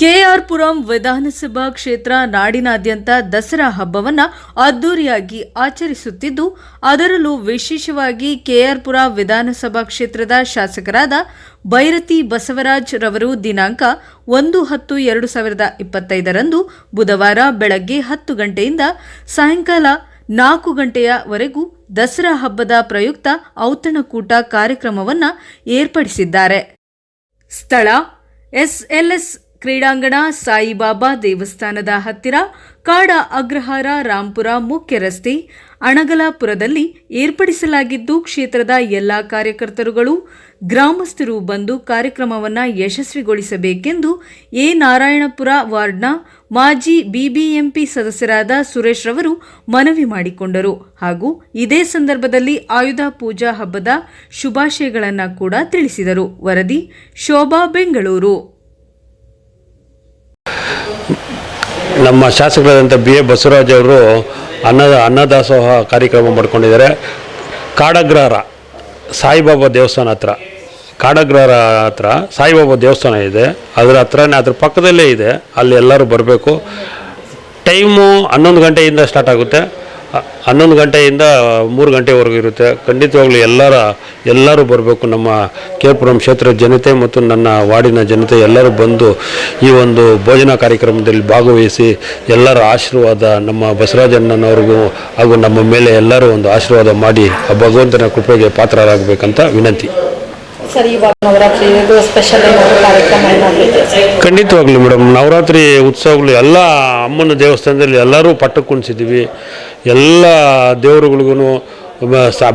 K R Puram ವಿಧಾನಸಭಾ ಕ್ಷೇತ್ರ ನಾಡಿನಾದ್ಯಂತ ದಸರಾ ಹಬ್ಬವನ್ನು ಅದ್ದೂರಿಯಾಗಿ ಆಚರಿಸುತ್ತಿದ್ದು, ಅದರಲ್ಲೂ ವಿಶೇಷವಾಗಿ ಕೆಆರ್ ಪುರ ವಿಧಾನಸಭಾ ಕ್ಷೇತ್ರದ ಶಾಸಕರಾದ ಬೈರತಿ ಬಸವರಾಜ್ ರವರು ದಿನಾಂಕ 1-10-2025 ಬುಧವಾರ ಬೆಳಗ್ಗೆ 10 ಗಂಟೆಯಿಂದ ಸಾಯಂಕಾಲ 4 ಗಂಟೆಯವರೆಗೂ ದಸರಾ ಹಬ್ಬದ ಪ್ರಯುಕ್ತ ಔತಣಕೂಟ ಕಾರ್ಯಕ್ರಮವನ್ನು ಏರ್ಪಡಿಸಿದ್ದಾರೆ. ಸ್ಥಳ ಎಸ್ಎಲ್ಎಸ್ ಕ್ರೀಡಾಂಗಣ, ಸಾಯಿಬಾಬಾ ದೇವಸ್ಥಾನದ ಹತ್ತಿರ, ಕಾಡ ಅಗ್ರಹಾರ, ರಾಂಪುರ ಮುಖ್ಯ ರಸ್ತೆ, ಅಣಗಲಾಪುರದಲ್ಲಿ ಏರ್ಪಡಿಸಲಾಗಿದ್ದು, ಕ್ಷೇತ್ರದ ಎಲ್ಲ ಕಾರ್ಯಕರ್ತರುಗಳು, ಗ್ರಾಮಸ್ಥರು ಬಂದು ಕಾರ್ಯಕ್ರಮವನ್ನು ಯಶಸ್ವಿಗೊಳಿಸಬೇಕೆಂದು ಎ. ನಾರಾಯಣಪುರ ವಾರ್ಡ್ನ ಮಾಜಿ ಬಿಬಿಎಂಪಿ ಸದಸ್ಯರಾದ ಸುರೇಶ್ ರವರು ಮನವಿ ಮಾಡಿಕೊಂಡರು. ಹಾಗೂ ಇದೇ ಸಂದರ್ಭದಲ್ಲಿ ಆಯುಧ ಪೂಜಾ ಹಬ್ಬದ ಶುಭಾಶಯಗಳನ್ನು ಕೂಡ ತಿಳಿಸಿದರು. ವರದಿ ಶೋಭಾ, ಬೆಂಗಳೂರು. ನಮ್ಮ ಶಾಸಕರಾದಂಥ ಬಿ.ಎ. ಬಸವರಾಜ್ ಅವರು ಅನ್ನದಾಸೋಹ ಕಾರ್ಯಕ್ರಮ ಮಾಡ್ಕೊಂಡಿದ್ದಾರೆ. ಕಾಡಗ್ರಹಾರ ಸಾಯಿಬಾಬಾ ದೇವಸ್ಥಾನ ಹತ್ರ, ಕಾಡಗ್ರಹಾರ ಹತ್ರ ಸಾಯಿಬಾಬಾ ದೇವಸ್ಥಾನ ಇದೆ. ಅದರ ಹತ್ರನೇ, ಅದ್ರ ಪಕ್ಕದಲ್ಲೇ ಇದೆ. ಅಲ್ಲಿ ಎಲ್ಲರೂ ಬರಬೇಕು. ಟೈಮು 11 ಗಂಟೆಯಿಂದ ಸ್ಟಾರ್ಟ್ ಆಗುತ್ತೆ. 11 ಗಂಟೆಯಿಂದ 3 ಗಂಟೆವರೆಗೂ ಇರುತ್ತೆ. ಖಂಡಿತವಾಗ್ಲೂ ಎಲ್ಲರೂ ಬರಬೇಕು. ನಮ್ಮ ಕೆಆರ್ ಪುರಂ ಕ್ಷೇತ್ರದ ಜನತೆ ಮತ್ತು ನನ್ನ ವಾರ್ಡಿನ ಜನತೆ ಎಲ್ಲರೂ ಬಂದು ಈ ಒಂದು ಭೋಜನ ಕಾರ್ಯಕ್ರಮದಲ್ಲಿ ಭಾಗವಹಿಸಿ ಎಲ್ಲರ ಆಶೀರ್ವಾದ, ನಮ್ಮ ಬಸವರಾಜಣ್ಣನವ್ರಿಗೂ ಹಾಗೂ ನಮ್ಮ ಮೇಲೆ ಎಲ್ಲರೂ ಒಂದು ಆಶೀರ್ವಾದ ಮಾಡಿ ಆ ಭಗವಂತನ ಕೃಪೆಗೆ ಪಾತ್ರರಾಗಬೇಕಂತ ವಿನಂತಿ. ಖಂಡಿತವಾಗ್ಲೂ ಮೇಡಮ್, ನವರಾತ್ರಿ ಉತ್ಸವಗಳು ಎಲ್ಲ ಅಮ್ಮನ ದೇವಸ್ಥಾನದಲ್ಲಿ ಎಲ್ಲರೂ ಪಟ್ಟಕ್ಕೆ ಕುಣಿಸಿದ್ದೀವಿ. ಎಲ್ಲ ದೇವರುಗಳಿಗೂ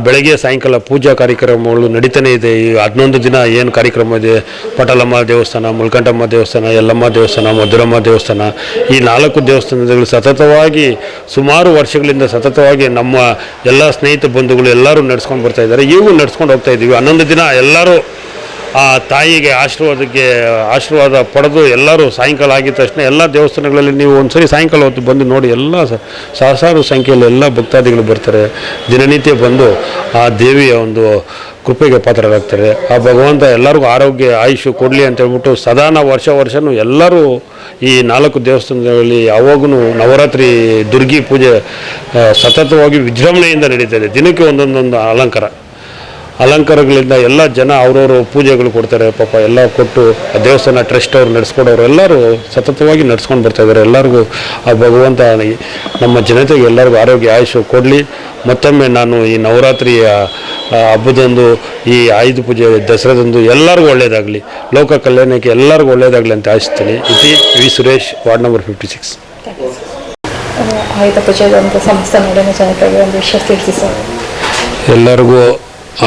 ಬೆಳಗ್ಗೆ ಸಾಯಂಕಾಲ ಪೂಜಾ ಕಾರ್ಯಕ್ರಮಗಳು ನಡೀತಾನೆ ಇದೆ. ಈ 11 ದಿನ ಏನು ಕಾರ್ಯಕ್ರಮ ಇದೆ, ಪಟಲಮ್ಮ ದೇವಸ್ಥಾನ, ಮುಲ್ಕಂಠಮ್ಮ ದೇವಸ್ಥಾನ, ಯಲ್ಲಮ್ಮ ದೇವಸ್ಥಾನ, ಮಧುರಮ್ಮ ದೇವಸ್ಥಾನ, ಈ 4 ದೇವಸ್ಥಾನಗಳು ಸತತವಾಗಿ ಸುಮಾರು ವರ್ಷಗಳಿಂದ ಸತತವಾಗಿ ನಮ್ಮ ಎಲ್ಲ ಸ್ನೇಹಿತ ಬಂಧುಗಳು ಎಲ್ಲರೂ ನಡೆಸ್ಕೊಂಡು ಬರ್ತಾ ಇದ್ದಾರೆ. ಈಗೂ ನಡೆಸ್ಕೊಂಡು ಹೋಗ್ತಾ ಇದ್ದೀವಿ. 11 ದಿನ ಎಲ್ಲರೂ ಆ ತಾಯಿಗೆ ಆಶೀರ್ವಾದ ಪಡೆದು ಎಲ್ಲರೂ ಸಾಯಂಕಾಲ ಆಗಿದ ತಕ್ಷಣ ಎಲ್ಲ ದೇವಸ್ಥಾನಗಳಲ್ಲಿ ನೀವು ಒಂದ್ಸರಿ ಸಾಯಂಕಾಲ ಹೊತ್ತು ಬಂದು ನೋಡಿ, ಎಲ್ಲ ಸಹಸ್ರಾರು ಸಂಖ್ಯೆಯಲ್ಲಿ ಎಲ್ಲ ಭಕ್ತಾದಿಗಳು ಬರ್ತಾರೆ. ದಿನನಿತ್ಯ ಬಂದು ಆ ದೇವಿಯ ಒಂದು ಕೃಪೆಗೆ ಪಾತ್ರರಾಗ್ತಾರೆ. ಆ ಭಗವಂತ ಎಲ್ಲರಿಗೂ ಆರೋಗ್ಯ ಆಯುಷು ಕೊಡಲಿ ಅಂತ ಹೇಳ್ಬಿಟ್ಟು ಸದಾ ನಾವು ವರ್ಷನೂ ಎಲ್ಲರೂ ಈ 4 ದೇವಸ್ಥಾನಗಳಲ್ಲಿ ಯಾವಾಗೂ ನವರಾತ್ರಿ ದುರ್ಗಿ ಪೂಜೆ ಸತತವಾಗಿ ವಿಜೃಂಭಣೆಯಿಂದ ನಡೀತದೆ. ದಿನಕ್ಕೆ ಒಂದೊಂದೊಂದು ಅಲಂಕಾರಗಳಿಂದ ಎಲ್ಲ ಜನ ಅವ್ರವರು ಪೂಜೆಗಳು ಕೊಡ್ತಾರೆ. ಪಾಪ ಎಲ್ಲ ಕೊಟ್ಟು ಆ ದೇವಸ್ಥಾನ ಟ್ರಸ್ಟ್ ಅವ್ರು ನಡೆಸ್ಕೊಡೋರು ಎಲ್ಲರೂ ಸತತವಾಗಿ ನಡೆಸ್ಕೊಂಡು ಬರ್ತಾಯಿದ್ದಾರೆ. ಎಲ್ಲರಿಗೂ ಆ ಭಗವಂತ ನಮ್ಮ ಜನತೆಗೆ ಎಲ್ಲರಿಗೂ ಆರೋಗ್ಯ ಆಯುಷು ಕೊಡಲಿ. ಮತ್ತೊಮ್ಮೆ ನಾನು ಈ ನವರಾತ್ರಿಯ ಹಬ್ಬದಂದು, ಈ ಆಯುಧ ಪೂಜೆ ದಸರಾದಂದು ಎಲ್ಲರಿಗೂ ಒಳ್ಳೆಯದಾಗಲಿ, ಲೋಕ ಕಲ್ಯಾಣಕ್ಕೆ ಎಲ್ಲರಿಗೂ ಒಳ್ಳೆಯದಾಗಲಿ ಅಂತ ಆಶಿಸ್ತೀನಿ. ಇತಿ ವಿ. Suresh, ward number 56. ಆಯುಧ ಪೂಜೆ ಸಮಸ್ತ ನಾಡಿನ ಜನತೆಗೆ ಒಂದು ವಿಷಯ ತಿಳಿಸಿ ಸರ್. ಎಲ್ಲರಿಗೂ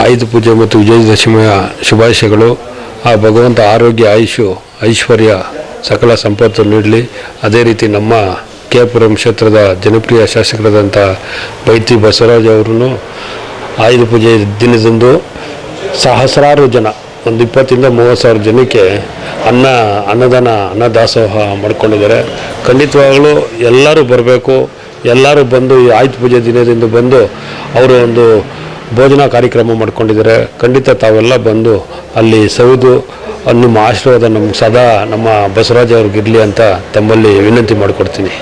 ಆಯುಧ ಪೂಜೆ ಮತ್ತು ವಿಜಯದಶಮಿಯ ಶುಭಾಶಯಗಳು. ಆ ಭಗವಂತ ಆರೋಗ್ಯ ಆಯುಷು ಐಶ್ವರ್ಯ ಸಕಲ ಸಂಪತ್ತು ನೀಡಲಿ. ಅದೇ ರೀತಿ ನಮ್ಮ ಕೆಆರ್ ಪುರಂ ಕ್ಷೇತ್ರದ ಜನಪ್ರಿಯ ಶಾಸಕರಾದಂಥ ಬೈರತಿ ಬಸವರಾಜ್ ಅವರೂ ಆಯುಧ ಪೂಜೆ ದಿನದಂದು ಸಹಸ್ರಾರು ಜನ, ಒಂದು 20,000-30,000 ಜನಕ್ಕೆ ಅನ್ನದಾಸೋಹ ಮಾಡ್ಕೊಂಡಿದ್ದಾರೆ. ಖಂಡಿತವಾಗಲೂ ಎಲ್ಲರೂ ಬರಬೇಕು. ಎಲ್ಲರೂ ಬಂದು ಈ ಆಯುಧ ಪೂಜೆ ದಿನದಿಂದ ಬಂದು ಅವರು ಒಂದು ಭೋಜನ ಕಾರ್ಯಕ್ರಮ ಮಾಡ್ಕೊಂಡಿದ್ದಾರೆ. ಖಂಡಿತ ತಾವೆಲ್ಲ ಬಂದು ಅಲ್ಲಿ ಸವಿದು ನಿಮ್ಮ ಆಶೀರ್ವಾದ ನಮ್ಗೆ ಸದಾ ನಮ್ಮ ಬಸವರಾಜ್ ಅವ್ರಿಗಿರಲಿ ಅಂತ ತಮ್ಮಲ್ಲಿ ವಿನಂತಿ ಮಾಡಿಕೊಡ್ತೀನಿ.